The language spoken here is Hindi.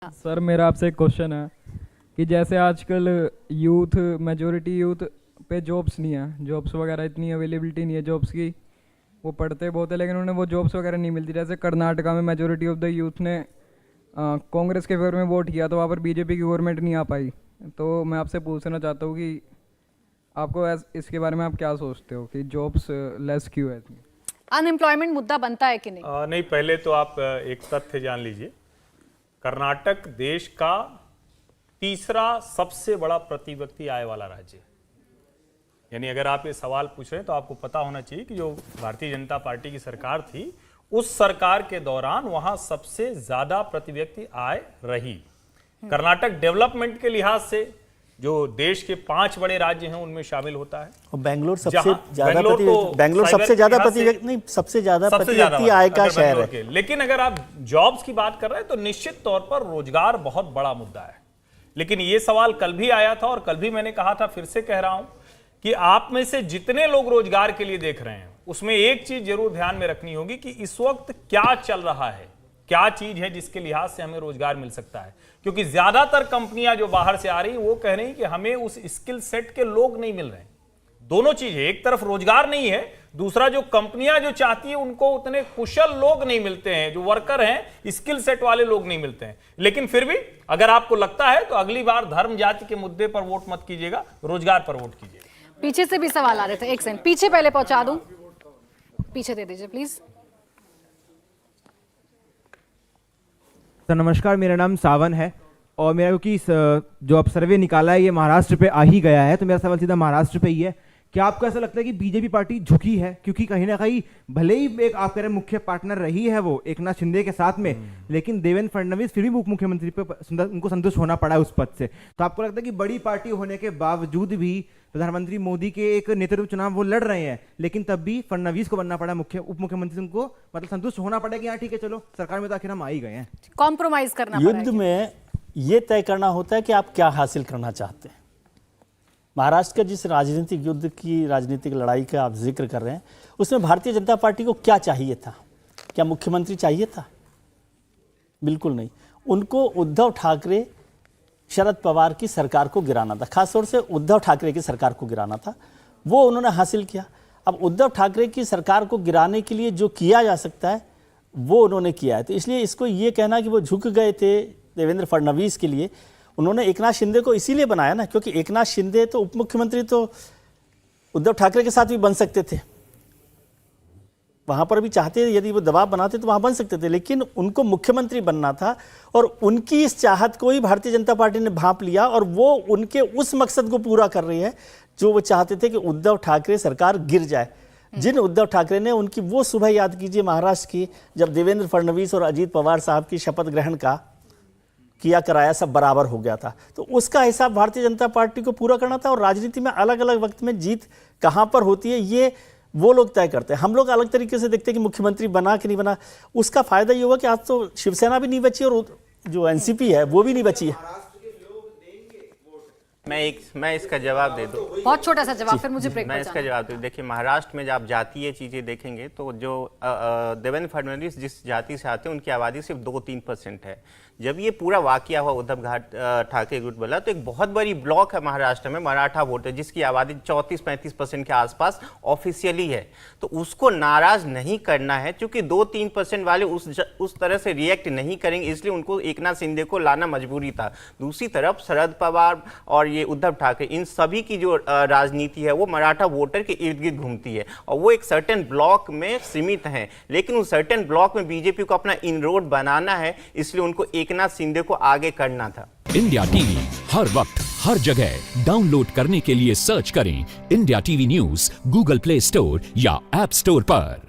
सर मेरा आपसे एक क्वेश्चन है कि जैसे आजकल यूथ मेजोरिटी यूथ पे जॉब्स नहीं है, जॉब्स वगैरह इतनी अवेलेबिलिटी नहीं है जॉब्स की। वो पढ़ते बहुत है लेकिन उन्हें वो जॉब्स वगैरह नहीं मिलती। जैसे कर्नाटका में मेजोरिटी ऑफ द यूथ ने कांग्रेस के फेवर में वोट किया तो वहाँ पर बीजेपी की गवर्नमेंट नहीं आ पाई। तो मैं आपसे पूछना चाहता हूँ कि आपको इसके बारे में आप क्या सोचते हो कि जॉब्स लेस क्यों है इतनी? अनएम्प्लॉयमेंट मुद्दा बनता है कि नहीं? नहीं, पहले तो आप एक तथ्य जान लीजिए। कर्नाटक देश का तीसरा सबसे बड़ा प्रति व्यक्ति आय वाला राज्य है। यानी अगर आप ये सवाल पूछ रहे हैं तो आपको पता होना चाहिए कि जो भारतीय जनता पार्टी की सरकार थी उस सरकार के दौरान वहां सबसे ज्यादा प्रति व्यक्ति आय रही। कर्नाटक डेवलपमेंट के लिहाज से जो देश के 5 बड़े राज्य हैं उनमें शामिल होता है। और बेंगलोर सबसे ज्यादा प्रति व्यक्ति आय का शहर है। लेकिन अगर आप जॉब्स की बात कर रहे हैं तो निश्चित तौर पर रोजगार बहुत बड़ा मुद्दा है। लेकिन ये सवाल कल भी आया था और कल भी मैंने कहा था, फिर से कह रहा हूं कि आप में से जितने लोग रोजगार के लिए देख रहे हैं उसमें एक चीज जरूर ध्यान में रखनी होगी कि इस वक्त क्या चल रहा है, क्या चीज है जिसके लिहाज से हमें रोजगार मिल सकता है। क्योंकि ज्यादातर कंपनियां जो बाहर से आ रही वो कह रही कि हमें उस स्किल सेट के लोग नहीं मिल रहे। दोनों चीज है, एक तरफ रोजगार नहीं है, दूसरा जो कंपनियां जो चाहती है उनको उतने कुशल लोग नहीं मिलते हैं, जो वर्कर हैं स्किल सेट वाले लोग नहीं मिलते हैं। लेकिन फिर भी अगर आपको लगता है तो अगली बार धर्म जाति के मुद्दे पर वोट मत कीजिएगा, रोजगार पर वोट कीजिएगा। पीछे से भी सवाल आ रहे थे, एक सेकंड पीछे पहले पहुंचा दूं, पीछे दे दीजिए प्लीज। सर नमस्कार, मेरा नाम सावन है और मेरा क्योंकि जो अब सर्वे निकाला है ये महाराष्ट्र पे आ ही गया है तो मेरा सवाल सीधा महाराष्ट्र पे ही है। क्या आपको ऐसा लगता है कि बीजेपी पार्टी झुकी है? क्योंकि कहीं ना कहीं भले ही एक आप कह रहे मुख्य पार्टनर रही है वो एक नाथ शिंदे के साथ में, लेकिन देवेंद्र फडणवीस फिर भी उप मुख्यमंत्री पे उनको संतुष्ट होना पड़ा है उस पद से। तो आपको लगता है कि बड़ी पार्टी होने के बावजूद भी प्रधानमंत्री मोदी के एक नेतृत्व चुनाव वो लड़ रहे हैं लेकिन तब भी फडणवीस को बनना पड़ा उप मुख्यमंत्री, उनको मतलब संतुष्ट होना पड़ा कि हाँ ठीक है चलो सरकार में तो आखिर हम आ ही गए हैं। कॉम्प्रोमाइज करना पड़ा है। युद्ध में ये तय करना होता है कि आप क्या हासिल करना चाहते हैं। महाराष्ट्र का जिस राजनीतिक युद्ध की राजनीतिक लड़ाई का आप जिक्र कर रहे हैं उसमें भारतीय जनता पार्टी को क्या चाहिए था? क्या मुख्यमंत्री चाहिए था? बिल्कुल नहीं। उनको उद्धव ठाकरे शरद पवार की सरकार को गिराना था, खासतौर से उद्धव ठाकरे की सरकार को गिराना था। वो उन्होंने हासिल किया। अब उद्धव ठाकरे की सरकार को गिराने के लिए जो किया जा सकता है वो उन्होंने किया है। तो इसलिए इसको ये कहना कि वो झुक गए थे देवेंद्र फडणवीस के लिए, उन्होंने एकनाथ शिंदे को इसीलिए बनाया ना क्योंकि एकनाथ शिंदे तो उप मुख्यमंत्री तो उद्धव ठाकरे के साथ भी बन सकते थे, वहां पर भी चाहते यदि वो दबाव बनाते तो वहां बन सकते थे, लेकिन उनको मुख्यमंत्री बनना था और उनकी इस चाहत को ही भारतीय जनता पार्टी ने भांप लिया और वो उनके उस मकसद को पूरा कर रही है जो वो चाहते थे कि उद्धव ठाकरे सरकार गिर जाए। जिन उद्धव ठाकरे ने उनकी वो सुबह याद कीजिए महाराष्ट्र की जब देवेंद्र फडणवीस और अजीत पवार साहब की शपथ ग्रहण का किया कराया सब बराबर हो गया था, तो उसका हिसाब भारतीय जनता पार्टी को पूरा करना था। और राजनीति में अलग अलग वक्त में जीत कहां पर होती है ये वो लोग तय करते हैं। हम लोग अलग तरीके से देखते हैं कि मुख्यमंत्री बना कि नहीं बना। उसका फायदा ये हुआ कि आज तो शिवसेना भी नहीं बची और जो एनसीपी है वो भी नहीं बची है। मैं इसका जवाब दे दूं। बहुत छोटा सा जवाब, फिर मुझे ब्रेक मैं इसका जवाब दूं। देखिए, महाराष्ट्र में जब आप जातीय चीजें देखेंगे तो जो देवेंद्र फडणवीस जिस जाति से आते हैं उनकी आबादी सिर्फ 2-3% है। जब ये पूरा वाकया हुआ उद्धव ठाकरे गुट वाला तो एक बहुत बड़ी ब्लॉक है महाराष्ट्र में मराठा वोटर जिसकी आबादी 34-35% के आसपास ऑफिशियली है। तो उसको नाराज नहीं करना है क्योंकि 2-3% वाले उस तरह से रिएक्ट नहीं करेंगे, इसलिए उनको एकनाथ शिंदे को लाना मजबूरी था। दूसरी तरफ शरद पवार और ये उद्धव ठाकरे इन सभी की जो राजनीति है वो मराठा वोटर के इर्द गिर्द घूमती है और वो एक सर्टेन ब्लॉक में सीमित है, लेकिन उस सर्टेन ब्लॉक में बीजेपी को अपना इनरोड बनाना है, इसलिए उनको एकनाथ शिंदे को आगे करना था। इंडिया टीवी हर वक्त हर जगह डाउनलोड करने के लिए सर्च करें India TV news Google play store या ऐप स्टोर पर।